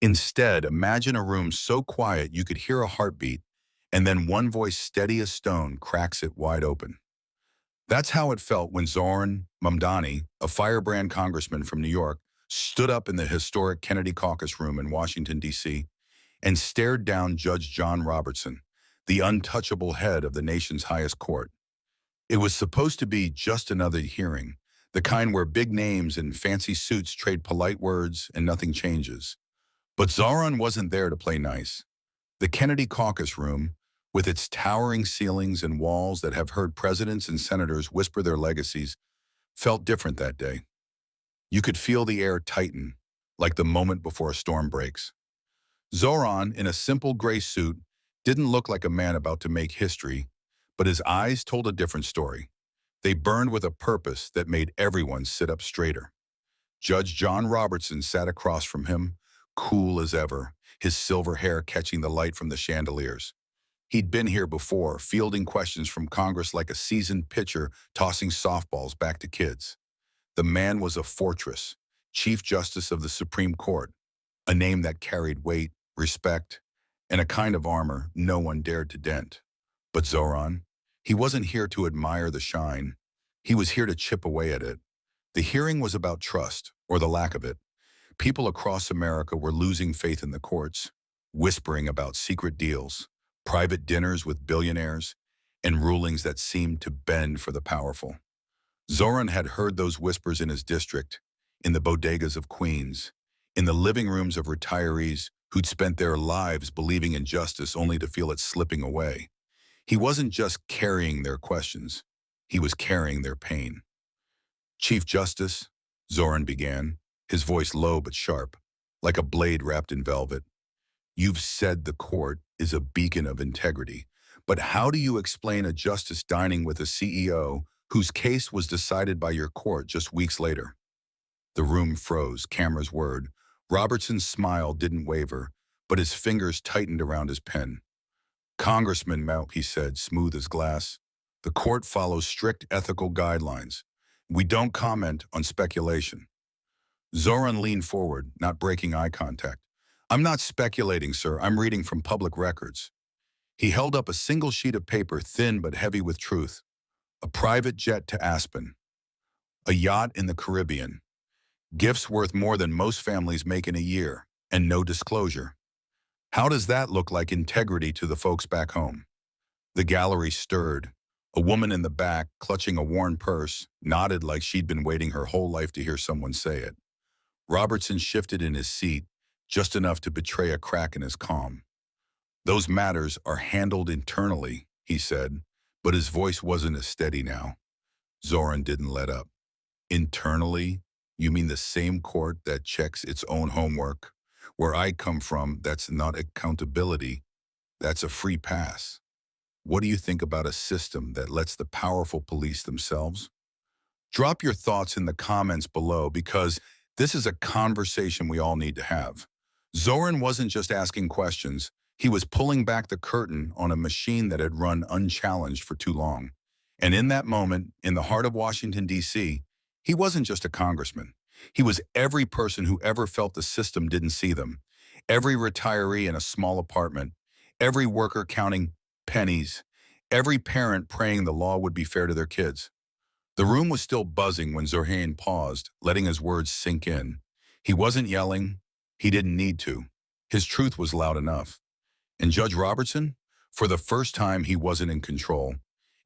Instead, imagine a room so quiet you could hear a heartbeat, and then one voice steady as stone cracks it wide open. That's how it felt when Zohran Mamdani, a firebrand congressman from New York, stood up in the historic Kennedy Caucus Room in Washington, D.C., and stared down Judge John Robertson, the untouchable head of the nation's highest court. It was supposed to be just another hearing, the kind where big names and fancy suits trade polite words and nothing changes. But Zohran wasn't there to play nice. The Kennedy Caucus Room, with its towering ceilings and walls that have heard presidents and senators whisper their legacies, felt different that day. You could feel the air tighten, like the moment before a storm breaks. Zohran, in a simple gray suit, didn't look like a man about to make history, but his eyes told a different story. They burned with a purpose that made everyone sit up straighter. Judge John Robertson sat across from him, cool as ever, his silver hair catching the light from the chandeliers. He'd been here before, fielding questions from Congress like a seasoned pitcher tossing softballs back to kids. The man was a fortress, Chief Justice of the Supreme Court, a name that carried weight, respect, and a kind of armor no one dared to dent. But Zohran, he wasn't here to admire the shine. He was here to chip away at it. The hearing was about trust, or the lack of it. People across America were losing faith in the courts, whispering about secret deals, private dinners with billionaires, and rulings that seemed to bend for the powerful. Zohran had heard those whispers in his district, in the bodegas of Queens, in the living rooms of retirees who'd spent their lives believing in justice only to feel it slipping away. He wasn't just carrying their questions, he was carrying their pain. Chief Justice, Zohran began, his voice low but sharp, like a blade wrapped in velvet. You've said the court is a beacon of integrity, but how do you explain a justice dining with a CEO whose case was decided by your court just weeks later? The room froze, cameras whirred. Robertson's smile didn't waver, but his fingers tightened around his pen. Congressman Mount, he said, smooth as glass, the court follows strict ethical guidelines. We don't comment on speculation. Zohran leaned forward, not breaking eye contact. I'm not speculating, sir. I'm reading from public records. He held up a single sheet of paper, thin but heavy with truth. A private jet to Aspen. A yacht in the Caribbean. Gifts worth more than most families make in a year, and no disclosure. How does that look like integrity to the folks back home? The gallery stirred. A woman in the back, clutching a worn purse, nodded like she'd been waiting her whole life to hear someone say it. Robertson shifted in his seat, just enough to betray a crack in his calm. Those matters are handled internally, he said, but his voice wasn't as steady now. Zohran didn't let up. Internally? You mean the same court that checks its own homework? Where I come from, that's not accountability. That's a free pass. What do you think about a system that lets the powerful police themselves? Drop your thoughts in the comments below because this is a conversation we all need to have. Zohran wasn't just asking questions. He was pulling back the curtain on a machine that had run unchallenged for too long. And in that moment, in the heart of Washington, D.C., he wasn't just a congressman. He was every person who ever felt the system didn't see them. Every retiree in a small apartment. Every worker counting pennies. Every parent praying the law would be fair to their kids. The room was still buzzing when Zohran paused, letting his words sink in. He wasn't yelling. He didn't need to. His truth was loud enough. And Judge Robertson? For the first time, he wasn't in control.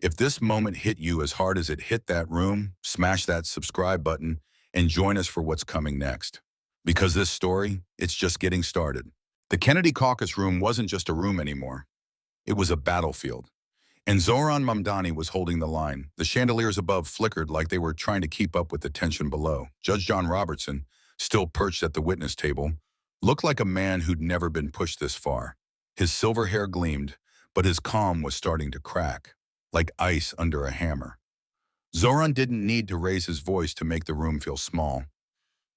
If this moment hit you as hard as it hit that room, smash that subscribe button and join us for what's coming next. Because this story, it's just getting started. The Kennedy Caucus Room wasn't just a room anymore. It was a battlefield. And Zohran Mamdani was holding the line. The chandeliers above flickered like they were trying to keep up with the tension below. Judge John Robertson, still perched at the witness table, looked like a man who'd never been pushed this far. His silver hair gleamed, but his calm was starting to crack, like ice under a hammer. Zohran didn't need to raise his voice to make the room feel small.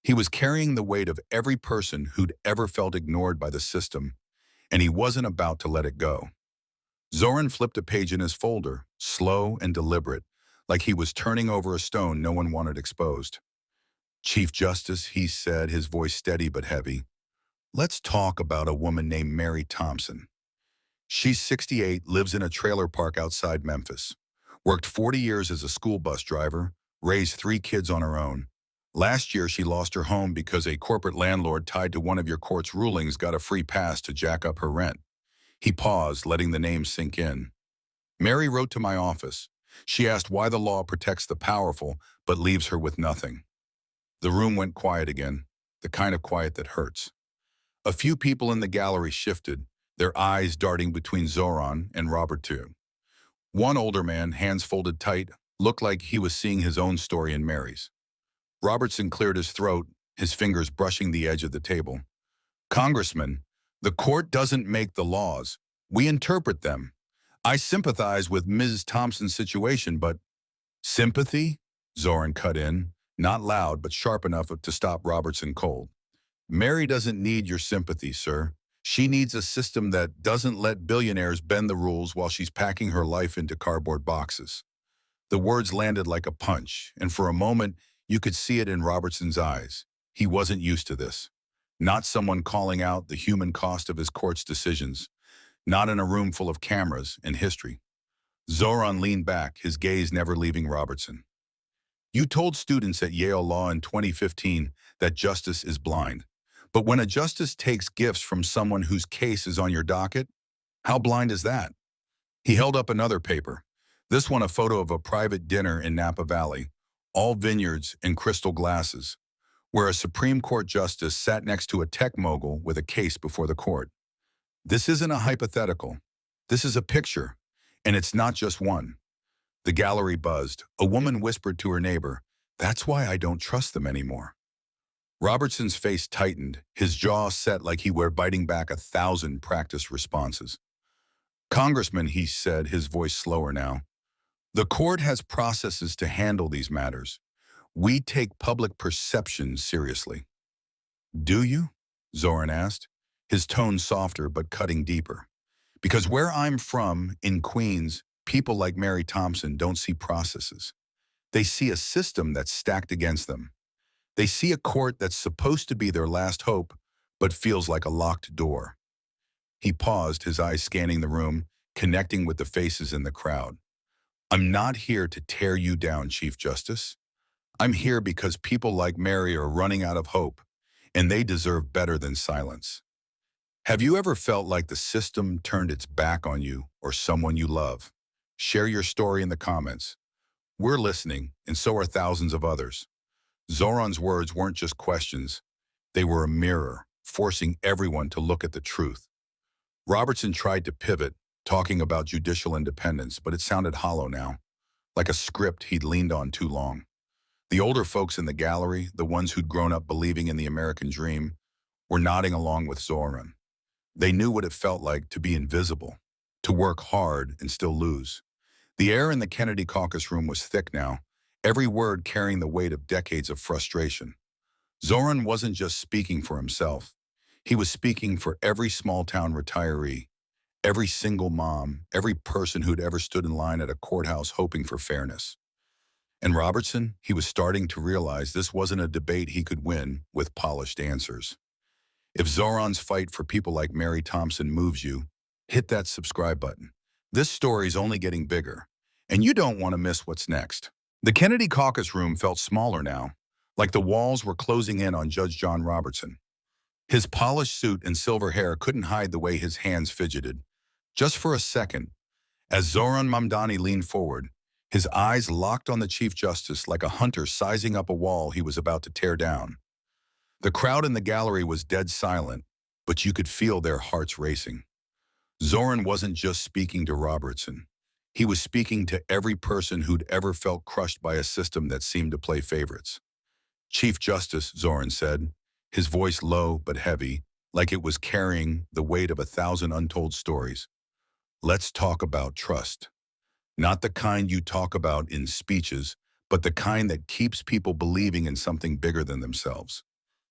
He was carrying the weight of every person who'd ever felt ignored by the system, and he wasn't about to let it go. Zohran flipped a page in his folder, slow and deliberate, like he was turning over a stone no one wanted exposed. Chief Justice, he said, his voice steady but heavy, Let's talk about a woman named Mary Thompson. She's 68, lives in a trailer park outside Memphis. Worked 40 years as a school bus driver, raised 3 kids on her own. Last year, she lost her home because a corporate landlord tied to one of your court's rulings got a free pass to jack up her rent. He paused, letting the name sink in. Mary wrote to my office. She asked why the law protects the powerful but leaves her with nothing. The room went quiet again, the kind of quiet that hurts. A few people in the gallery shifted, their eyes darting between Zohran and Robert too. One older man, hands folded tight, looked like he was seeing his own story in Mary's. Robertson cleared his throat, his fingers brushing the edge of the table. Congressman, the court doesn't make the laws. We interpret them. I sympathize with Ms. Thompson's situation, but sympathy? Zohran cut in, not loud but sharp enough to stop Robertson cold. Mary doesn't need your sympathy, sir. She needs a system that doesn't let billionaires bend the rules while she's packing her life into cardboard boxes. The words landed like a punch, and for a moment, you could see it in Robertson's eyes. He wasn't used to this. Not someone calling out the human cost of his court's decisions. Not in a room full of cameras and history. Zohran leaned back, his gaze never leaving Robertson. You told students at Yale Law in 2015 that justice is blind. But when a justice takes gifts from someone whose case is on your docket, how blind is that? He held up another paper. This one a photo of a private dinner in Napa Valley, all vineyards and crystal glasses, where a Supreme Court justice sat next to a tech mogul with a case before the court. This isn't a hypothetical. This is a picture, and it's not just one. The gallery buzzed. A woman whispered to her neighbor, "That's why I don't trust them anymore." Robertson's face tightened, his jaw set like he were biting back 1,000 practiced responses. Congressman, he said, his voice slower now, the court has processes to handle these matters. We take public perception seriously. Do you? Zohran asked, his tone softer but cutting deeper. Because where I'm from, in Queens, people like Mary Thompson don't see processes. They see a system that's stacked against them. They see a court that's supposed to be their last hope, but feels like a locked door. He paused, his eyes scanning the room, connecting with the faces in the crowd. I'm not here to tear you down, Chief Justice. I'm here because people like Mary are running out of hope, and they deserve better than silence. Have you ever felt like the system turned its back on you or someone you love? Share your story in the comments. We're listening, and so are thousands of others. Zohran's words weren't just questions. They were a mirror, forcing everyone to look at the truth. Robertson tried to pivot, talking about judicial independence, but it sounded hollow now, like a script he'd leaned on too long. The older folks in the gallery, the ones who'd grown up believing in the American dream, were nodding along with Zohran. They knew what it felt like to be invisible, to work hard and still lose. The air in the Kennedy Caucus Room was thick now, every word carrying the weight of decades of frustration. Zohran wasn't just speaking for himself. He was speaking for every small-town retiree, every single mom, every person who'd ever stood in line at a courthouse hoping for fairness. And Robertson, he was starting to realize this wasn't a debate he could win with polished answers. If Zohran's fight for people like Mary Thompson moves you, hit that subscribe button. This story's only getting bigger, and you don't want to miss what's next. The Kennedy Caucus Room felt smaller now, like the walls were closing in on Judge John Robertson. His polished suit and silver hair couldn't hide the way his hands fidgeted. Just for a second, as Zohran Mamdani leaned forward, his eyes locked on the Chief Justice like a hunter sizing up a wall he was about to tear down. The crowd in the gallery was dead silent, but you could feel their hearts racing. Zohran wasn't just speaking to Robertson. He was speaking to every person who'd ever felt crushed by a system that seemed to play favorites. Chief Justice, Zohran said, his voice low but heavy, like it was carrying the weight of 1,000 untold stories. Let's talk about trust. Not the kind you talk about in speeches, but the kind that keeps people believing in something bigger than themselves.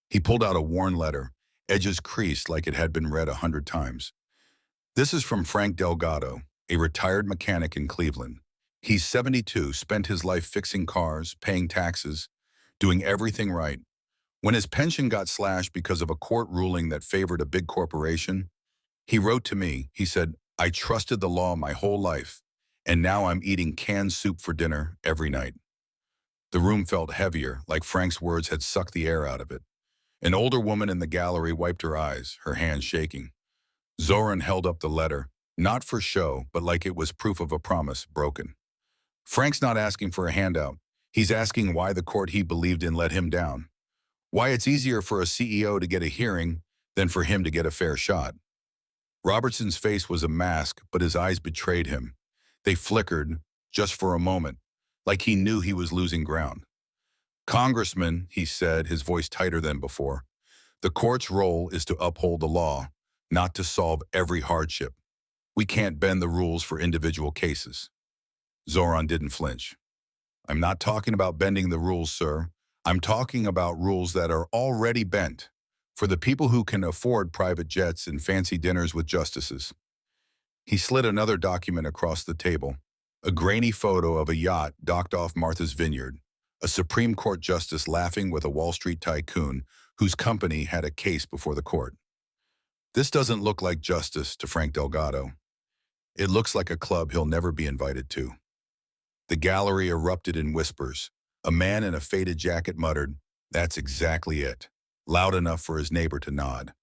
He pulled out a worn letter, edges creased like it had been read 100 times. This is from Frank Delgado, a retired mechanic in Cleveland. He's 72, spent his life fixing cars, paying taxes, doing everything right. When his pension got slashed because of a court ruling that favored a big corporation, he wrote to me. He said, "I trusted the law my whole life, and now I'm eating canned soup for dinner every night." The room felt heavier, like Frank's words had sucked the air out of it. An older woman in the gallery wiped her eyes, her hands shaking. Zohran held up the letter, not for show, but like it was proof of a promise broken. Frank's not asking for a handout. He's asking why the court he believed in let him down. Why it's easier for a CEO to get a hearing than for him to get a fair shot. Robertson's face was a mask, but his eyes betrayed him. They flickered, just for a moment, like he knew he was losing ground. "Congressman," he said, his voice tighter than before, "the court's role is to uphold the law, not to solve every hardship. We can't bend the rules for individual cases." Zohran didn't flinch. "I'm not talking about bending the rules, sir. I'm talking about rules that are already bent for the people who can afford private jets and fancy dinners with justices." He slid another document across the table, a grainy photo of a yacht docked off Martha's Vineyard, a Supreme Court justice laughing with a Wall Street tycoon whose company had a case before the court. "This doesn't look like justice to Frank Delgado. It looks like a club he'll never be invited to." The gallery erupted in whispers. A man in a faded jacket muttered, "That's exactly it," loud enough for his neighbor to nod.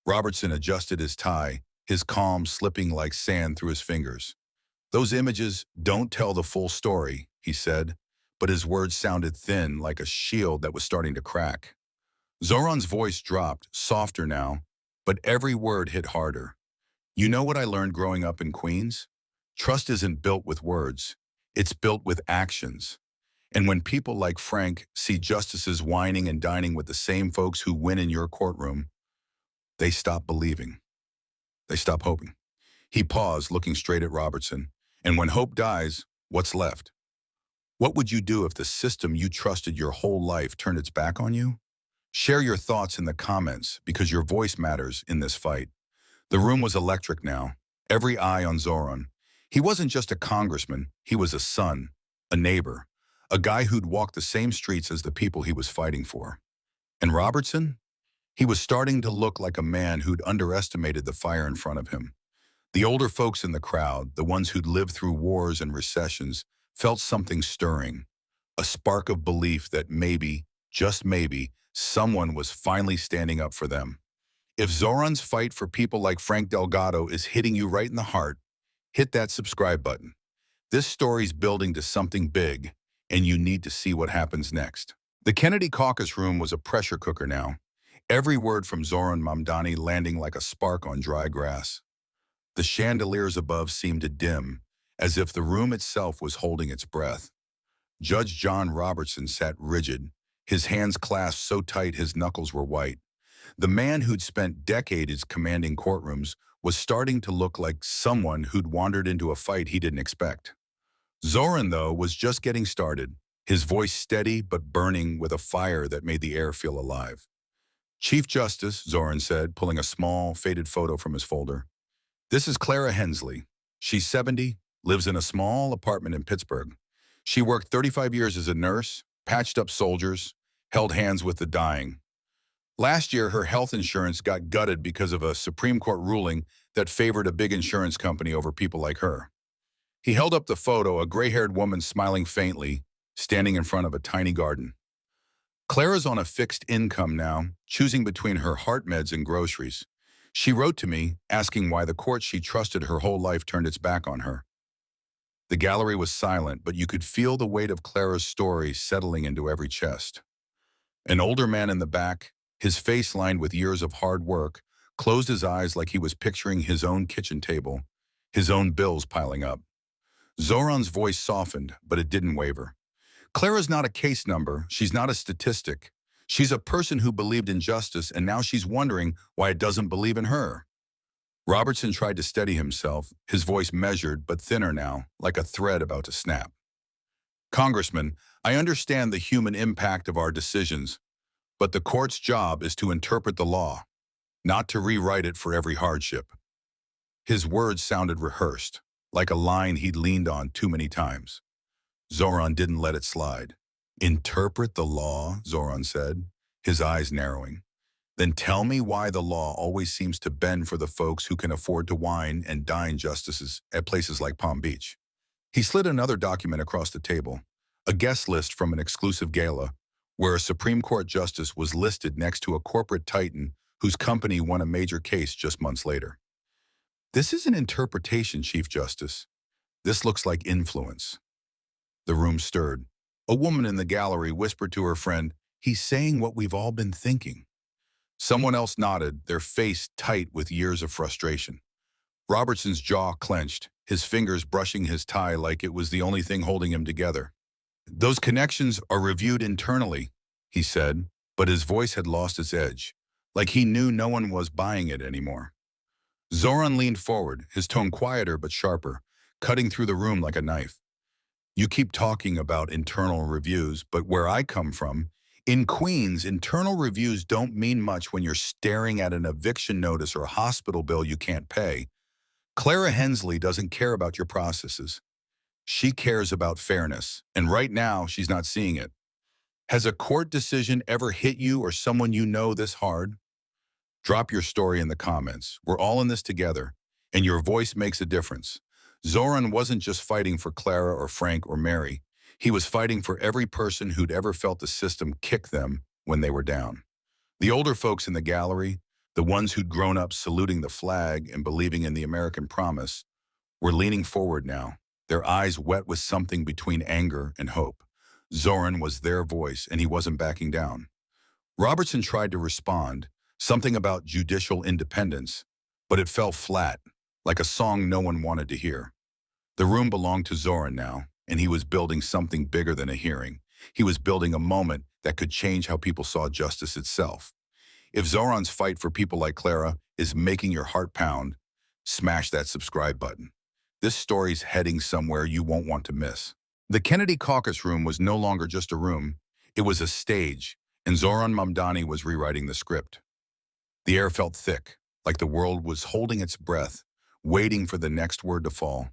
Robertson adjusted his tie, his calm slipping like sand through his fingers. "Those images don't tell the full story," he said, but his words sounded thin, like a shield that was starting to crack. Zohran's voice dropped, softer now, but every word hit harder. "You know what I learned growing up in Queens? Trust isn't built with words. It's built with actions. And when people like Frank see justices whining and dining with the same folks who win in your courtroom, they stop believing. They stop hoping." He paused, looking straight at Robertson. "And when hope dies, what's left? What would you do if the system you trusted your whole life turned its back on you?" Share your thoughts in the comments, because your voice matters in this fight. The room was electric now, every eye on Zohran. He wasn't just a congressman, he was a son, a neighbor, a guy who'd walked the same streets as the people he was fighting for. And Robertson? He was starting to look like a man who'd underestimated the fire in front of him. The older folks in the crowd, the ones who'd lived through wars and recessions, felt something stirring, a spark of belief that maybe, just maybe, someone was finally standing up for them. If Zohran's fight for people like Frank Delgado is hitting you right in the heart, hit that subscribe button. This story's building to something big, and you need to see what happens next. The Kennedy Caucus Room was a pressure cooker now, every word from Zohran Mamdani landing like a spark on dry grass. The chandeliers above seemed to dim, as if the room itself was holding its breath. Judge John Robertson sat rigid, his hands clasped so tight his knuckles were white. The man who'd spent decades commanding courtrooms was starting to look like someone who'd wandered into a fight he didn't expect. Zohran, though, was just getting started, his voice steady but burning with a fire that made the air feel alive. "Chief Justice," Zohran said, pulling a small, faded photo from his folder. "This is Clara Hensley. She's 70, lives in a small apartment in Pittsburgh. She worked 35 years as a nurse, patched up soldiers, held hands with the dying. Last year, her health insurance got gutted because of a Supreme Court ruling that favored a big insurance company over people like her." He held up the photo, a gray-haired woman smiling faintly, standing in front of a tiny garden. "Clara's on a fixed income now, choosing between her heart meds and groceries. She wrote to me, asking why the court she trusted her whole life turned its back on her." The gallery was silent, but you could feel the weight of Clara's story settling into every chest. An older man in the back, his face lined with years of hard work, closed his eyes like he was picturing his own kitchen table, his own bills piling up. Zohran's voice softened, but it didn't waver. "Clara's not a case number. She's not a statistic. She's a person who believed in justice, and now she's wondering why it doesn't believe in her." Robertson tried to steady himself, his voice measured but thinner now, like a thread about to snap. "Congressman, I understand the human impact of our decisions, but the court's job is to interpret the law, not to rewrite it for every hardship." His words sounded rehearsed, like a line he'd leaned on too many times. Zohran didn't let it slide. "Interpret the law," Zohran said, his eyes narrowing. Then tell me why the law always seems to bend for the folks who can afford to wine and dine justices at places like Palm Beach. He slid another document across the table, a guest list from an exclusive gala, where a Supreme Court justice was listed next to a corporate titan whose company won a major case just months later. This is an interpretation, Chief Justice. This looks like influence. The room stirred. A woman in the gallery whispered to her friend, "He's saying what we've all been thinking." Someone else nodded, their face tight with years of frustration. Robertson's jaw clenched, his fingers brushing his tie like it was the only thing holding him together. "Those connections are reviewed internally," he said, but his voice had lost its edge, like he knew no one was buying it anymore. Zohran leaned forward, his tone quieter but sharper, cutting through the room like a knife. "You keep talking about internal reviews, but where I come from, in Queens, internal reviews don't mean much when you're staring at an eviction notice or a hospital bill you can't pay. Clara Hensley doesn't care about your processes. She cares about fairness, and right now she's not seeing it. Has a court decision ever hit you or someone you know this hard? Drop your story in the comments. We're all in this together, and your voice makes a difference." Zohran wasn't just fighting for Clara or Frank or Mary. He was fighting for every person who'd ever felt the system kick them when they were down. The older folks in the gallery, the ones who'd grown up saluting the flag and believing in the American promise, were leaning forward now, their eyes wet with something between anger and hope. Zohran was their voice, and he wasn't backing down. Robertson tried to respond, something about judicial independence, but it fell flat, like a song no one wanted to hear. The room belonged to Zohran now, and he was building something bigger than a hearing. He was building a moment that could change how people saw justice itself. If Zohran's fight for people like Clara is making your heart pound, smash that subscribe button. This story's heading somewhere you won't want to miss. The Kennedy Caucus Room was no longer just a room. It was a stage, and Zohran Mamdani was rewriting the script. The air felt thick, like the world was holding its breath, waiting for the next word to fall.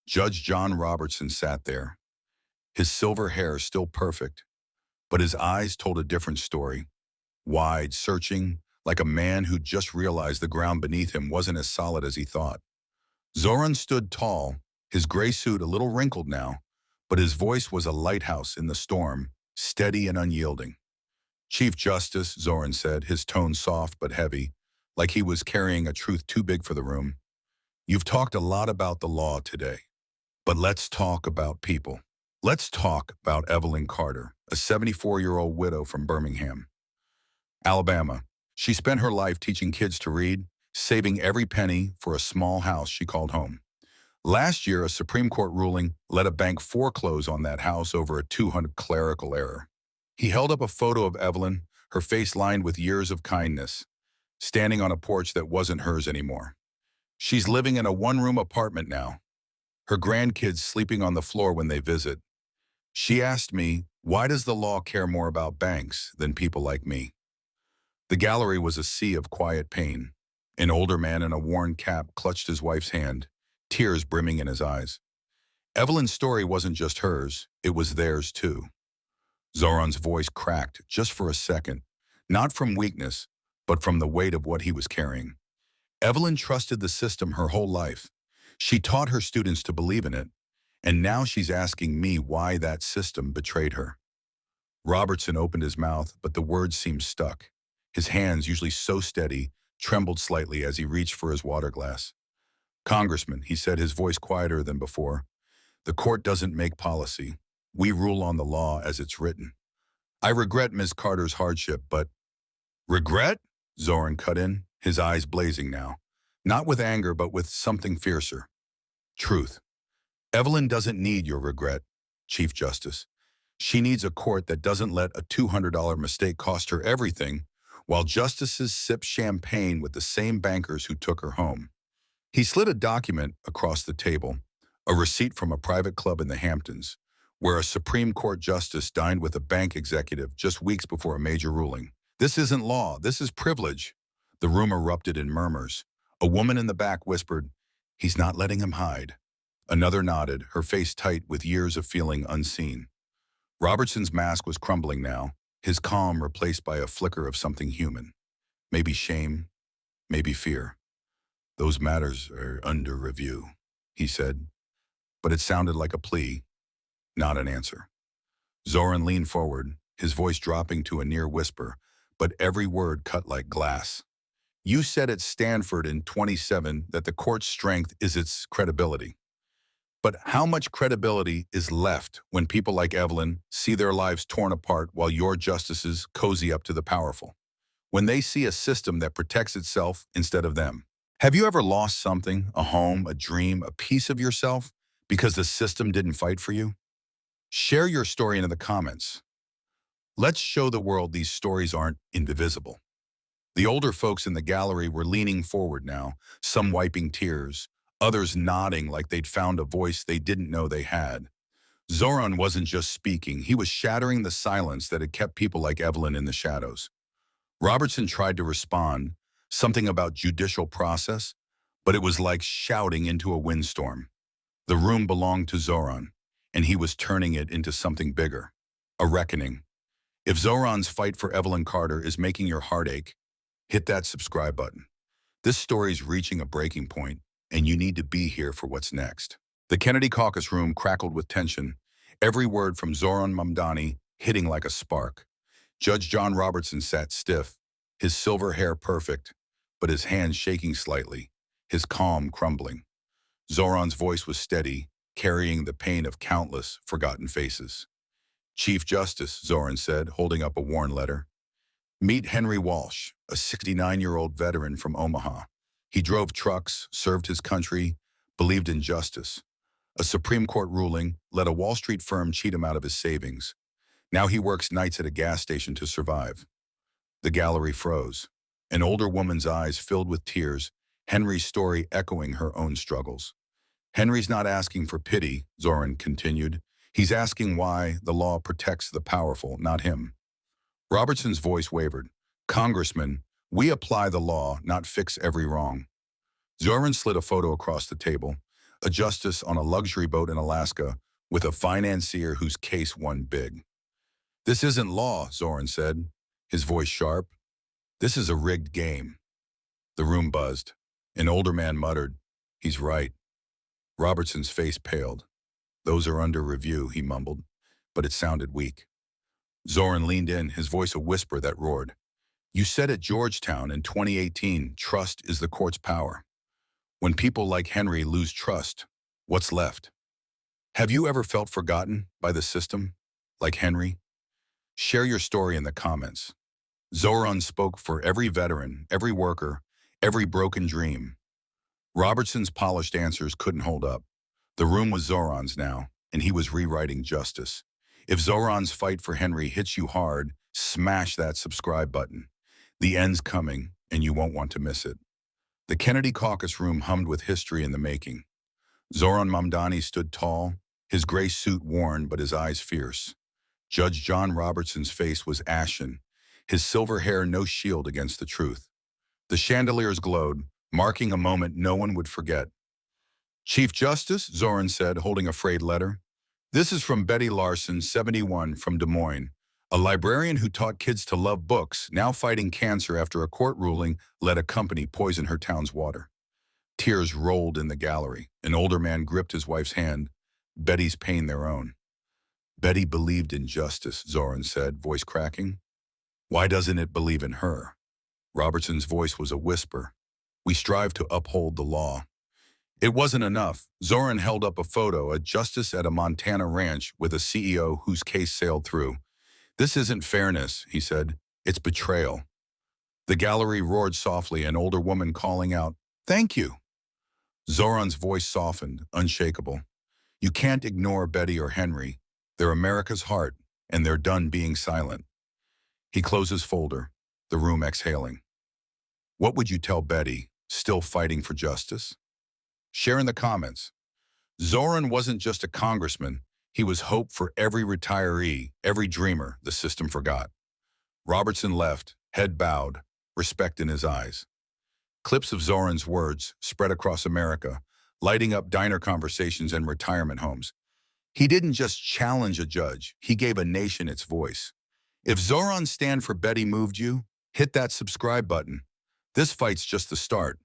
Judge John Robertson sat there, his silver hair still perfect, but his eyes told a different story. Wide, searching, like a man who just realized the ground beneath him wasn't as solid as he thought. Zohran stood tall, his gray suit a little wrinkled now, but his voice was a lighthouse in the storm, steady and unyielding. "Chief Justice," Zohran said, his tone soft but heavy, like he was carrying a truth too big for the room. "You've talked a lot about the law today, but let's talk about people. Let's talk about Evelyn Carter, a 74-year-old widow from Birmingham, Alabama. She spent her life teaching kids to read, saving every penny for a small house she called home. Last year, a Supreme Court ruling let a bank foreclose on that house over a $200 clerical error." He held up a photo of Evelyn, her face lined with years of kindness, standing on a porch that wasn't hers anymore. "She's living in a one-room apartment now, her grandkids sleeping on the floor when they visit. She asked me, why does the law care more about banks than people like me?" The gallery was a sea of quiet pain. An older man in a worn cap clutched his wife's hand, tears brimming in his eyes. Evelyn's story wasn't just hers, it was theirs too. Zohran's voice cracked just for a second, not from weakness, but from the weight of what he was carrying. Evelyn trusted the system her whole life. She taught her students to believe in it, and now she's asking me why that system betrayed her. Robertson opened his mouth, but the words seemed stuck. His hands, usually so steady, trembled slightly as he reached for his water glass. "Congressman," he said, his voice quieter than before, "the court doesn't make policy. We rule on the law as it's written. I regret Ms. Carter's hardship, but—" "Regret?" Zohran cut in, his eyes blazing now, not with anger but with something fiercer. "Truth. Evelyn doesn't need your regret, Chief Justice. She needs a court that doesn't let a $200 mistake cost her everything, while justices sip champagne with the same bankers who took her home." He slid a document across the table, a receipt from a private club in the Hamptons, where a Supreme Court justice dined with a bank executive just weeks before a major ruling. "This isn't law, this is privilege." The room erupted in murmurs. A woman in the back whispered, "He's not letting him hide." Another nodded, her face tight with years of feeling unseen. Robertson's mask was crumbling now, his calm replaced by a flicker of something human. Maybe shame, maybe fear. Those matters are under review, he said, but it sounded like a plea, not an answer. Zohran leaned forward, his voice dropping to a near whisper, but every word cut like glass. You said at Stanford in 27 that the court's strength is its credibility. But how much credibility is left when people like Evelyn see their lives torn apart while your justices cozy up to the powerful? When they see a system that protects itself instead of them? Have you ever lost something, a home, a dream, a piece of yourself, because the system didn't fight for you? Share your story in the comments. Let's show the world these stories aren't indivisible. The older folks in the gallery were leaning forward now, some wiping tears, others nodding like they'd found a voice they didn't know they had. Zohran wasn't just speaking, he was shattering the silence that had kept people like Evelyn in the shadows. Robertson tried to respond, something about judicial process, but it was like shouting into a windstorm. The room belonged to Zohran, and he was turning it into something bigger, a reckoning. If Zohran's fight for Evelyn Carter is making your heart ache, hit that subscribe button. This story's reaching a breaking point, and you need to be here for what's next. The Kennedy Caucus Room crackled with tension, every word from Zohran Mamdani hitting like a spark. Judge John Robertson sat stiff, his silver hair perfect, but his hands shaking slightly, his calm crumbling. Zohran's voice was steady, carrying the pain of countless forgotten faces. Chief Justice, Zohran said, holding up a worn letter. Meet Henry Walsh, a 69-year-old veteran from Omaha. He drove trucks, served his country, believed in justice. A Supreme Court ruling let a Wall Street firm cheat him out of his savings. Now he works nights at a gas station to survive. The gallery froze. An older woman's eyes filled with tears, Henry's story echoing her own struggles. Henry's not asking for pity, Zohran continued. He's asking why the law protects the powerful, not him. Robertson's voice wavered. Congressman, we apply the law, not fix every wrong. Zohran slid a photo across the table, a justice on a luxury boat in Alaska with a financier whose case won big. This isn't law, Zohran said, his voice sharp. This is a rigged game. The room buzzed. An older man muttered, he's right. Robertson's face paled. Those are under review, he mumbled, but it sounded weak. Zohran leaned in, his voice a whisper that roared. You said at Georgetown in 2018, trust is the court's power. When people like Henry lose trust, what's left? Have you ever felt forgotten by the system, like Henry? Share your story in the comments. Zohran spoke for every veteran, every worker, every broken dream. Robertson's polished answers couldn't hold up. The room was Zohran's now, and he was rewriting justice. If Zohran's fight for Henry hits you hard, smash that subscribe button. The end's coming, and you won't want to miss it. The Kennedy Caucus Room hummed with history in the making. Zohran Mamdani stood tall, his gray suit worn but his eyes fierce. Judge John Robertson's face was ashen, his silver hair no shield against the truth. The chandeliers glowed, marking a moment no one would forget. Chief Justice, Zohran said, holding a frayed letter. This is from Betty Larson, 71, from Des Moines, a librarian who taught kids to love books, now fighting cancer after a court ruling let a company poison her town's water. Tears rolled in the gallery. An older man gripped his wife's hand, Betty's pain their own. Betty believed in justice, Zohran said, voice cracking. Why doesn't it believe in her? Robertson's voice was a whisper. We strive to uphold the law. It wasn't enough. Zohran held up a photo, a justice at a Montana ranch with a CEO whose case sailed through. This isn't fairness, he said. It's betrayal. The gallery roared softly, an older woman calling out, thank you. Zohran's voice softened, unshakable. You can't ignore Betty or Henry. They're America's heart, and they're done being silent. He closed his folder, the room exhaling. What would you tell Betty, still fighting for justice? Share in the comments. Zohran wasn't just a congressman. He was hope for every retiree, every dreamer the system forgot. Robertson left, head bowed, respect in his eyes. Clips of Zohran's words spread across America, lighting up diner conversations and retirement homes. He didn't just challenge a judge, he gave a nation its voice. If Zohran's stand for Betty moved you, hit that subscribe button. This fight's just the start.